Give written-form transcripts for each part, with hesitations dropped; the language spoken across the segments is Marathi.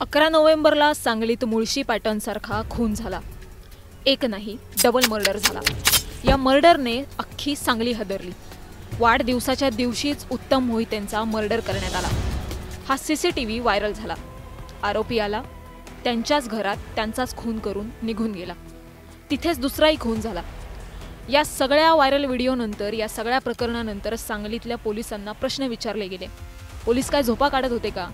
11 नोव्हेंबरला सांगलीत मुळशी पॅटर्नसारखा खून झाला। एक नाही, डबल मर्डर झाला। या मर्डरने अख्खी सांगली हदरली। वाढदिवसाच्या दिवशीच उत्तम मोहितेंचा मर्डर करण्यात आला। हा सीसीटीव्ही व्हायरल झाला। आरोपी आला, त्यांच्याच घरात त्यांचाच खून करून निघून गेला। तिथेच दुसराही खून झाला। या सगळ्या व्हायरल व्हिडिओनंतर, या सगळ्या प्रकरणानंतर सांगलीतल्या पोलिसांना प्रश्न विचारले गेले। पोलीस काय झोपा काढत होते का?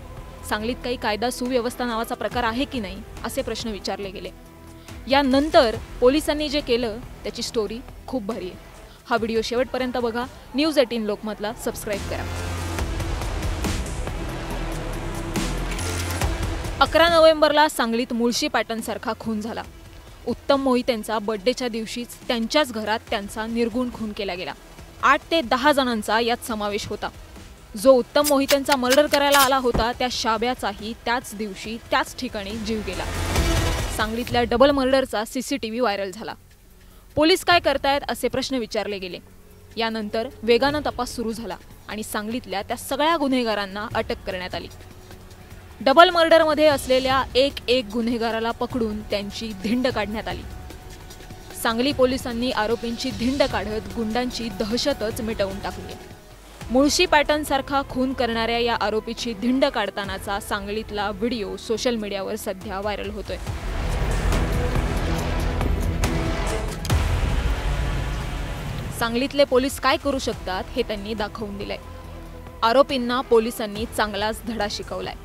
सांगलीत काही कायदा सुव्यवस्था नावाचा प्रकार आहे की नाही, असे प्रश्न विचारले गेले। यानंतर पोलिसांनी जे केलं त्याची स्टोरी खूप भारी आहे। हा व्हिडिओ शेवटपर्यंत बघा। न्यूज 18 लोकमतला सबस्क्राइब करा। 11 नोव्हेंबरला सांगलीत मुळशी पॅटर्नसारखा खून झाला। उत्तम मोहितेंचा बर्थडेच्या दिवशीच त्यांच्याच घरात त्यांचा निर्गुण खून केला गेला। 8 ते 10 जणांचा यात समावेश होता। जो उत्तम मोहितेंचा मर्डर करायला आला होता त्या शाब्याचाही त्याच दिवशी त्याच ठिकाणी जीव गेला। सांगलीतल्या डबल मर्डरचा सीसीटीव्ही व्हायरल झाला। पोलीस काय करतायत असे प्रश्न विचारले गेले। यानंतर वेगानं तपास सुरू झाला आणि सांगलीतल्या त्या सगळ्या गुन्हेगारांना अटक करण्यात आली। डबल मर्डरमध्ये असलेल्या एक गुन्हेगाराला पकडून त्यांची धिंड काढण्यात आली। सांगली पोलिसांनी आरोपींची धिंड काढत गुंडांची दहशतच मिटवून टाकली। मुळशी पॅटर्नसारखा खून करणाऱ्या या आरोपीची धिंड काढतानाचा सांगलीतला व्हिडिओ सोशल मीडियावर सध्या व्हायरल होतोय। सांगलीतले पोलीस काय करू शकतात हे त्यांनी दाखवून दिलंय। आरोपींना पोलिसांनी चांगलाच धडा शिकवलाय।